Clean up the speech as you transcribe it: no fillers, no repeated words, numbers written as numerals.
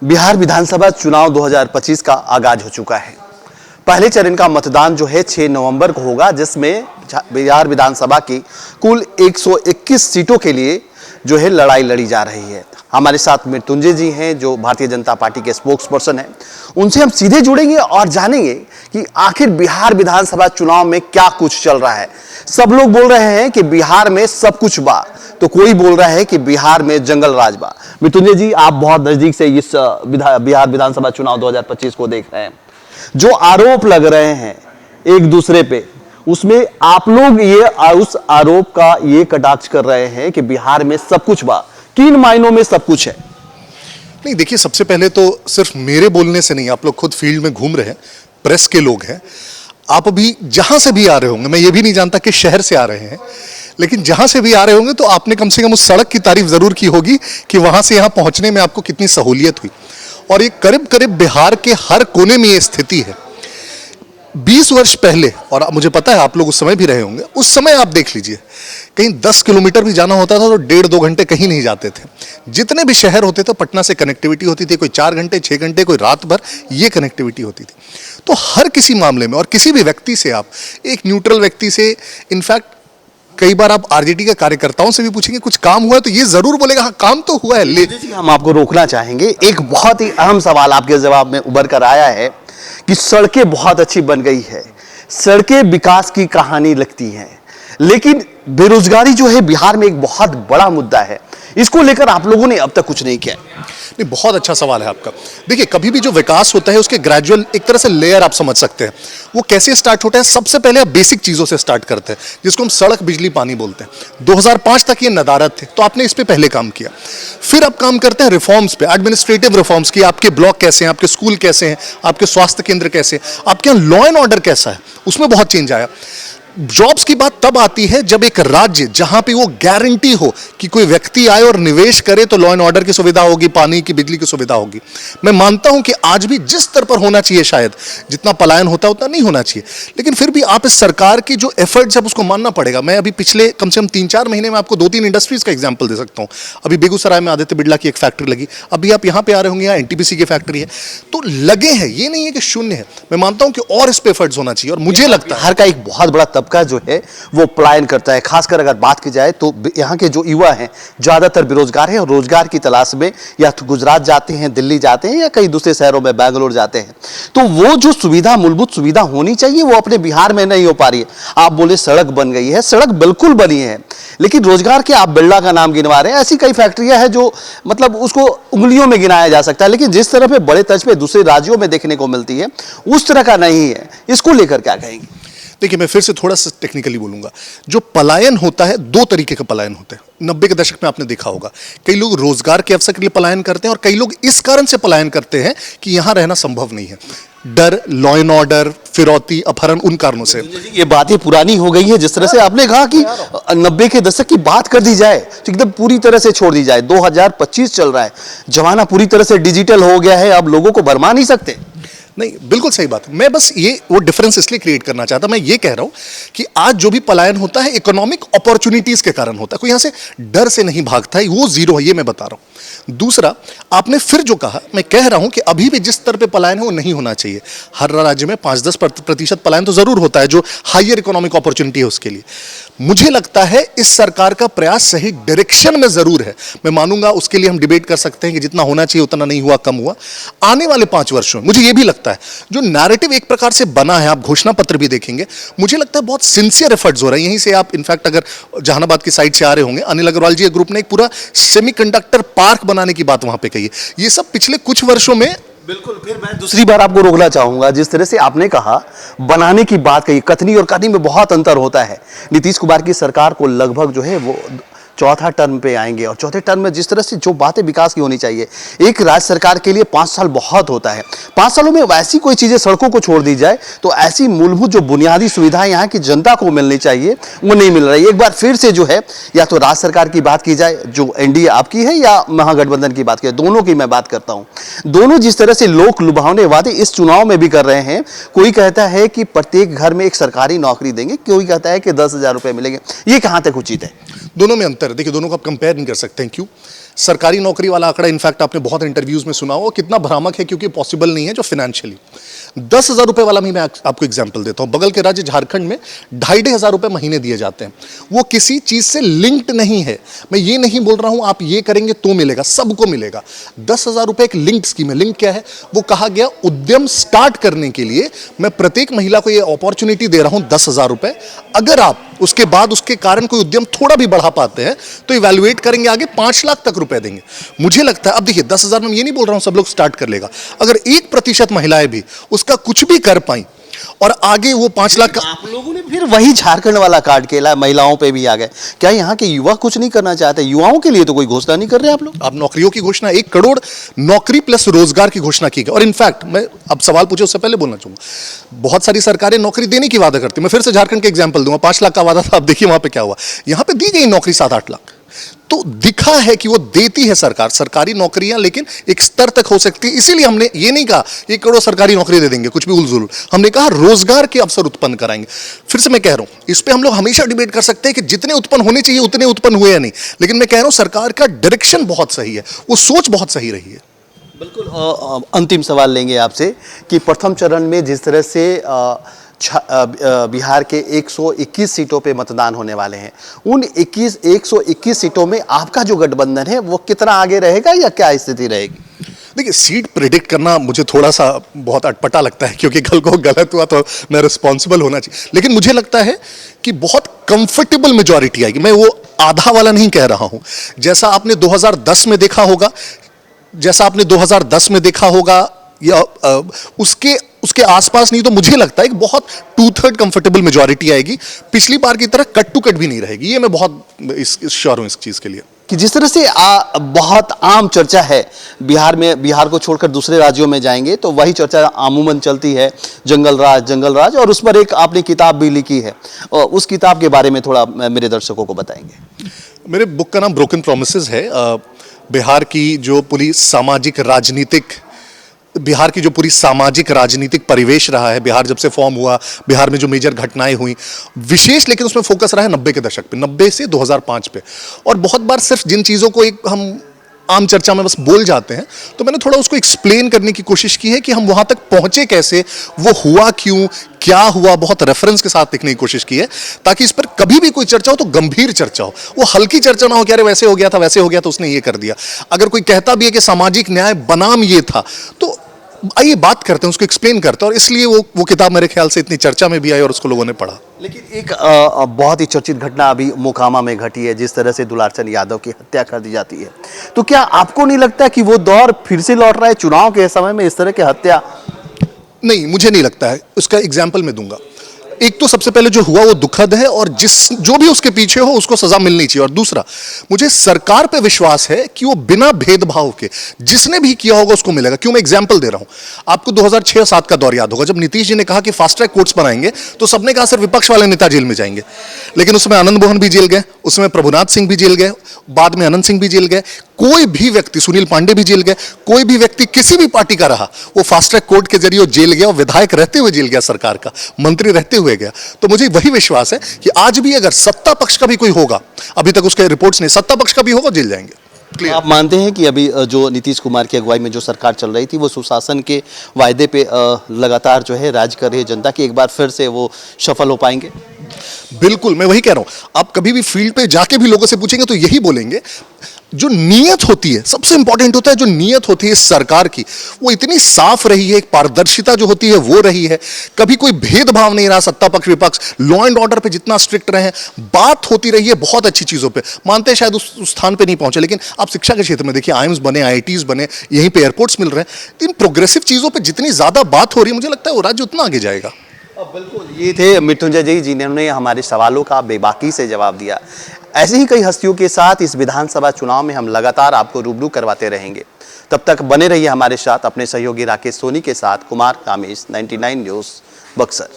बिहार विधानसभा चुनाव 2025 का आगाज हो चुका है। पहले चरण का मतदान जो है 6 नवंबर को होगा, जिसमें बिहार विधानसभा की कुल 121 सीटों के लिए जो है लड़ाई लड़ी जा रही है। हमारे साथ मृत्युंजय जी हैं जो भारतीय जनता पार्टी के स्पोक्स पर्सन हैं। उनसे हम सीधे जुड़ेंगे और जानेंगे कि आखिर बिहार विधानसभा चुनाव में क्या कुछ चल रहा है। सब लोग बोल रहे हैं कि बिहार में सब कुछ बा, तो कोई बोल रहा है कि बिहार में जंगल राज बा। मृत्युंजय जी, आप बहुत नजदीक से इस बिहार विधानसभा चुनाव 2025 को देख रहे हैं। जो आरोप लग रहे हैं एक दूसरे पे, उसमें आप लोग उस आरोप का ये कटाक्ष कर रहे हैं कि बिहार में सब कुछ बा। किन मायनों में सब कुछ है? नहीं, देखिए, सबसे पहले तो सिर्फ मेरे बोलने से नहीं, आप लोग खुद फील्ड में घूम रहे हैं, प्रेस के लोग हैं, आप अभी जहां से भी आ रहे होंगे, मैं ये भी नहीं जानता कि शहर से आ रहे हैं, लेकिन जहां से भी आ रहे होंगे तो आपने कम से कम उस सड़क की तारीफ जरूर की होगी कि वहां से यहां पहुंचने में आपको कितनी सहूलियत हुई। और ये करीब करीब बिहार के हर कोने में ये स्थिति है। 20 वर्ष पहले, और मुझे पता है आप लोग उस समय भी रहे होंगे, उस समय आप देख लीजिए, कहीं 10 किलोमीटर भी जाना होता था तो 1.5-2 घंटे कहीं नहीं जाते थे। जितने भी शहर होते थे पटना से कनेक्टिविटी होती थी, कोई 4 घंटे 6 घंटे, कोई रात भर, ये कनेक्टिविटी होती थी। तो हर किसी मामले में और किसी भी व्यक्ति से, आप एक न्यूट्रल व्यक्ति से, इनफैक्ट कई बार आप आरजेडी के कार्यकर्ताओं से भी पूछेंगे कुछ काम हुआ है तो ये जरूर बोलेगा हाँ काम तो हुआ है। लेकिन हम आपको रोकना चाहेंगे। एक बहुत ही अहम सवाल आपके जवाब में उभर कर आया है कि सड़कें बहुत अच्छी बन गई है, सड़कें विकास की कहानी लगती हैं, लेकिन बेरोजगारी जो है बिहार में एक बहुत बड़ा मुद्दा है। इसको लेकर आप लोगों ने अब तक कुछ नहीं किया। नहीं, बहुत अच्छा सवाल है आपका। देखिए, कभी भी जो विकास होता है उसके ग्रेजुअल एक तरह से लेयर आप समझ सकते हैं। वो कैसे स्टार्ट होता है? सबसे पहले आप बेसिक चीजों से स्टार्ट करते हैं, जिसको हम सड़क, बिजली, पानी बोलते हैं। 2005 तक ये नदारद थे, तो आपने इस पे पहले काम किया। फिर आप काम करते हैं रिफॉर्म्स पे, एडमिनिस्ट्रेटिव रिफॉर्म्स की। आपके ब्लॉक कैसे हैं, आपके स्कूल कैसे हैं, आपके स्वास्थ्य केंद्र कैसे हैं, आपके यहाँ लॉ एंड ऑर्डर कैसा है, उसमें बहुत चेंज आया। जॉब्स की बात तब आती है जब एक राज्य, जहां पे वो गारंटी हो कि कोई व्यक्ति आए और निवेश करे तो लॉ एंड ऑर्डर की सुविधा होगी, पानी की, बिजली की सुविधा होगी। मैं मानता हूं कि आज भी जिस स्तर पर होना चाहिए, शायद जितना पलायन होता है उतना नहीं होना चाहिए, लेकिन फिर भी आप इस सरकार की जो एफर्ट्स है उसको मानना पड़ेगा। मैं अभी पिछले कम से कम 3-4 महीने में आपको 2-3 इंडस्ट्रीज का एग्जाम्पल दे सकता हूं। अभी बेगूसराय में आदित्य बिरला की एक फैक्ट्री लगी, अभी आप यहां पर आ रहे होंगे, यहाँ एनटीपीसी की फैक्ट्री है। तो लगे हैं, ये नहीं है कि शून्य है। मैं मानता हूं कि और इस पर एफर्ट्स होना चाहिए। और मुझे लगता है बिहार का एक बहुत बड़ा तबका जो है वो पलायन करता है। खासकर अगर बात की जाए तो यहाँ के जो युवा हैं ज्यादातर बेरोजगार हैं और रोजगार की तलाश में या तो गुजरात जाते हैं, दिल्ली जाते हैं, या कई दूसरे शहरों में बेंगलोर जाते हैं। तो वो जो सुविधा, मूलभूत सुविधा होनी चाहिए, वो अपने बिहार में नहीं हो पा रही है। आप बोले सड़क बन गई है, सड़क बिल्कुल बनी है, लेकिन रोजगार के आप बिरला का नाम गिनवा रहे हैं। ऐसी कई फैक्ट्रियां हैं जो मतलब उसको उंगलियों में गिनाया जा सकता है, लेकिन जिस तरह पे बड़े तर्ज पे दूसरे राज्यों में देखने को मिलती है उस तरह का नहीं है। इसको लेकर क्या कहेंगे? देखिए, मैं फिर से थोड़ा सा टेक्निकली बोलूंगा। जो पलायन होता है, 2 तरीके का पलायन होता है। 90 के दशक में आपने देखा होगा, कई लोग रोजगार के अवसर के लिए पलायन करते हैं और कई लोग इस कारण से पलायन करते हैं कि यहां रहना संभव नहीं है। डर, लॉ एंड ऑर्डर, फिरौती, अपहरण, उन कारणों से। ये बातें पुरानी हो गई है। जिस तरह से आपने कहा कि 90 के दशक की बात कर दी जाए तो एकदम पूरी तरह से छोड़ दी जाए। 2025 चल रहा है, जमाना पूरी तरह से डिजिटल हो गया है, अब लोगों को भरमा नहीं सकते। नहीं, बिल्कुल सही बात। मैं बस ये वो डिफरेंस इसलिए क्रिएट करना चाहता, मैं ये कह रहा हूं कि आज जो भी पलायन होता है इकोनॉमिक अपॉर्चुनिटीज के कारण होता है, कोई यहां से डर से नहीं भागता है, वो जीरो है, ये मैं बता रहा हूं। दूसरा, आपने फिर जो कहा, मैं कह रहा हूं कि अभी भी जिस स्तर पे पलायन है वो नहीं होना चाहिए। हर राज्य में 5-10% पलायन तो जरूर होता है, जो हायर इकोनॉमिक अपॉर्चुनिटी है उसके लिए। मुझे लगता है इस सरकार का प्रयास सही डायरेक्शन में जरूर है। मैं मानूंगा, उसके लिए हम डिबेट कर सकते हैं कि जितना होना चाहिए उतना नहीं हुआ, कम हुआ। आने वाले 5 वर्षों में मुझे यह भी लगता है जो नैरेटिव एक प्रकार से बना है, आप घोषणा पत्र भी देखेंगे, मुझे लगता है बहुत सिंसियर एफर्ट्स हो रहे हैं। यहीं से आप इनफैक्ट अगर जहानाबाद की साइड से आ रहे होंगे, अनिल अग्रवाल जी के ग्रुप ने एक पूरा सेमीकंडक्टर पार्क बनाने की बात वहां पे कही है। ये सब पिछले कुछ वर्षों में। बिल्कुल। फिर मैं दूसरी बार आपको रोकना चाहूंगा। जिस तरह से आपने कहा बनाने की बात कही, कथनी और कथनी में बहुत अंतर होता है। नीतीश कुमार की सरकार को लगभग जो है वो चौथा टर्म पे आएंगे और चौथे टर्म में जिस तरह से जो बातें विकास की होनी चाहिए, एक राज्य सरकार के लिए 5 साल बहुत होता है। 5 सालों में वैसी कोई चीजें, सड़कों को छोड़ दी जाए तो ऐसी मूलभूत जो बुनियादी सुविधाएं यहाँ की जनता को मिलनी चाहिए वो नहीं मिल रही। एक बार फिर से जो है, या तो राज्य सरकार की बात की जाए जो एनडीए आपकी है, या महागठबंधन की बात की जाए, दोनों की मैं बात करता हूँ। दोनों जिस तरह से लोक लुभावने वादे इस चुनाव में भी कर रहे हैं। कोई कहता है कि प्रत्येक घर में एक सरकारी नौकरी देंगे, कोई कहता है कि 10,000 रुपए मिलेंगे। ये कहां तक उचित है? दोनों में अंतर है। देखिए, दोनों को आप कंपेयर नहीं कर सकते हैं। क्यों? सरकारी नौकरी वाला आंकड़ा इनफैक्ट आपने बहुत इंटरव्यूज में सुना हो, कितना भ्रामक है क्योंकि पॉसिबल नहीं है जो फाइनेंशियली। 10,000 रुपए वाला भी मैं आपको एग्जांपल देता हूं। बगल के राज्य झारखंड में 2,500 रुपए महीने दिए जाते हैं। वो किसी चीज से लिंक्ड नहीं है। मैं ये नहीं बोल रहा हूं आप ये करेंगे तो मिलेगा, सबको मिलेगा। 10,000 रुपए एक लिंक्ड स्कीम है। लिंक क्या है? वो कहा गया उद्यम स्टार्ट करने के लिए मैं प्रत्येक महिला को ये अपॉर्चुनिटी दे रहा हूं 10,000 रुपए। अगर आप उसके बाद उसके कारण कोई उद्यम थोड़ा भी बढ़ा पाते हैं तो इवैल्यूएट करेंगे, आगे 5 लाख तक रुपए देंगे। मुझे लगता है, अब देखिए 10,000 में ये नहीं बोल रहा हूं सब लोग स्टार्ट कर लेगा, अगर 1% महिलाएं भी उसका कुछ भी कर पाई और आगे वो 5 लाख का। आप लोगों ने फिर वही झारखंड वाला कार्ड खेला, महिलाओं पे भी आ गए। क्या यहाँ के युवा कुछ नहीं करना चाहते? युवाओं के लिए तो कोई घोषणा नहीं कर रहे आप लोग। आप नौकरियों की घोषणा, 1 करोड़ नौकरी प्लस रोजगार की घोषणा की गई। और इनफैक्ट मैं अब सवाल पूछे उससे पहले बोलना चाहूंगा, बहुत सारी सरकारें नौकरी देने की वादा करती। मैं फिर से झारखंड के एग्जांपल दूंगा। 5 लाख का वादा था, अब देखिए वहां पे क्या हुआ। यहां पे दी गई नौकरी 7-8 लाख। तो दिखा है कि वो देती है सरकार सरकारी नौकरियां, लेकिन एक स्तर तक हो सकती है। इसीलिए हमने ये नहीं कहा 1 करोड़ सरकारी नौकरी दे देंगे, कुछ भी उलझुल। हमने कहा रोजगार के अवसर उत्पन्न कराएंगे। फिर से मैं कह रहा हूं, इस पे हम लोग हमेशा डिबेट कर सकते हैं कि जितने उत्पन्न होने चाहिए उतने उत्पन्न हुए या नहीं, लेकिन मैं कह रहा हूं सरकार का डायरेक्शन बहुत सही है, वो सोच बहुत सही रही है। बिल्कुल। अंतिम सवाल लेंगे आपसे कि प्रथम चरण में जिस तरह से बिहार के 121 सीटों पे मतदान होने वाले हैं, उन 121 सीटों में आपका जो गठबंधन है वो कितना आगे रहेगा या क्या स्थिति रहेगी? देखिए, सीट प्रिडिक्ट करना मुझे थोड़ा सा बहुत अटपटा लगता है, क्योंकि कल को गलत हुआ तो मैं रिस्पॉन्सिबल होना चाहिए। लेकिन मुझे लगता है कि बहुत कंफर्टेबल मेजॉरिटी आएगी। मैं वो आधा वाला नहीं कह रहा हूं। जैसा आपने 2010 में देखा होगा, या उसके आसपास नहीं, तो मुझे लगता है कि बहुत 2/3 कंफर्टेबल मेजॉरिटी आएगी। पिछली बार की तरह कट टू कट भी नहीं रहेगी। ये मैं बहुत श्योर हूं इस चीज के लिए। कि जिस तरह से बहुत आम चर्चा है बिहार को छोड़कर दूसरे राज्यों में जाएंगे तो वही चर्चा अमूमन चलती है, जंगल राज, और उस पर एक आपने किताब भी लिखी है, और उस किताब के बारे में थोड़ा मेरे दर्शकों को बताएंगे। मेरे बुक का नाम ब्रोकन प्रोमिसेस है। बिहार की जो पूरी सामाजिक राजनीतिक परिवेश रहा है, बिहार जब से फॉर्म हुआ, बिहार में जो मेजर घटनाएं हुई, विशेष लेकिन उसमें फोकस रहा है 90 के दशक पे, 90 से 2005 पे। और बहुत बार सिर्फ जिन चीज़ों को एक हम आम चर्चा में बस बोल जाते हैं, तो मैंने थोड़ा उसको एक्सप्लेन करने की कोशिश की है कि हम वहां तक पहुंचे कैसे, वो हुआ क्यों, क्या हुआ, बहुत रेफरेंस के साथ लिखने की कोशिश की है, ताकि इस पर कभी भी कोई चर्चा हो तो गंभीर चर्चा हो, वो हल्की चर्चा ना हो कि अरे वैसे हो गया था उसने ये कर दिया। अगर कोई कहता भी है कि सामाजिक न्याय बनाम ये था, तो आइए बात करते हैं, उसको एक्सप्लेन करते हैं। और इसलिए वो किताब मेरे ख्याल से इतनी चर्चा में भी आई और उसको लोगों ने पढ़ा। लेकिन एक बहुत ही चर्चित घटना अभी मोकामा में घटी है, जिस तरह से दुलारचंद यादव की हत्या कर दी जाती है, तो क्या आपको नहीं लगता कि वो दौर फिर से लौट रहा है चुनाव के समय में इस तरह की हत्या? नहीं, मुझे नहीं लगता है। उसका एग्जाम्पल मैं दूंगा। एक तो सबसे पहले जो हुआ वो दुखद है, और जो भी उसके पीछे हो उसको सजा मिलनी चाहिए। और दूसरा, मुझे सरकार पे विश्वास है कि वो बिना भेदभाव के जिसने भी किया होगा उसको मिलेगा। क्यों मैं एग्जांपल दे रहा हूं? आपको 2006-7 का दौर याद होगा, जब नीतीश जी ने कहा कि फास्ट ट्रैक कोर्ट्स बनाएंगे, तो सबने कहा सिर्फ विपक्ष वाले नेता जेल में जाएंगे। लेकिन उसमें आनंद मोहन भी जेल गए, उसमें प्रभुनाथ सिंह भी जेल गए, बाद में अनंत सिंह भी जेल गए, कोई भी व्यक्ति, सुनील पांडे भी जेल गए, कोई भी व्यक्ति किसी भी पार्टी का रहा, वो फास्ट ट्रैक कोर्ट के जरिए जेल गया, और विधायक रहते हुए जेल गया, सरकार का मंत्री रहते हुए गया। तो मुझे वही विश्वास है कि आज भी अगर सत्ता पक्ष का भी कोई होगा, अभी तक उसके रिपोर्ट्स नहीं, सत्ता पक्ष का भी होगा, जेल जाएंगे। आप मानते हैं कि अभी जो नीतीश कुमार की अगुवाई में जो सरकार चल रही थी, वो सुशासन के वायदे पे लगातार जो है राज कर रही है जनता की, एक बार फिर से वो सफल हो पाएंगे? बिल्कुल, मैं वही कह रहा हूं। आप कभी भी फील्ड पे जाके भी लोगों से पूछेंगे तो यही बोलेंगे। जो नीयत होती है, सबसे इंपॉर्टेंट होता है, जो नीयत होती है इस सरकार की, वो इतनी साफ रही है, एक पारदर्शिता जो होती है वो रही है। कभी कोई भेदभाव नहीं रहा, सत्ता पक्ष विपक्ष, लॉ एंड ऑर्डर पे जितना स्ट्रिक्ट रहे हैं, बात होती रही है बहुत अच्छी चीजों पे। मानते हैं शायद उस स्थान पे नहीं पहुंचे, लेकिन आप शिक्षा के क्षेत्र में देखिए, आईएम्स बने, आईआईटीज बने, यहीं पे एयरपोर्ट्स मिल रहे हैं। इन प्रोग्रेसिव चीजों पर जितनी ज्यादा बात हो रही है, मुझे लगता है वो राज्य उतना आगे जाएगा। बिल्कुल, ये थे मृत्युंजय जी जिन्होंने हमारे सवालों का बेबाकी से जवाब दिया। ऐसे ही कई हस्तियों के साथ इस विधानसभा चुनाव में हम लगातार आपको रूबरू करवाते रहेंगे। तब तक बने रहिए हमारे साथ। अपने सहयोगी राकेश सोनी के साथ कुमार कामेश, 99 न्यूज़, बक्सर।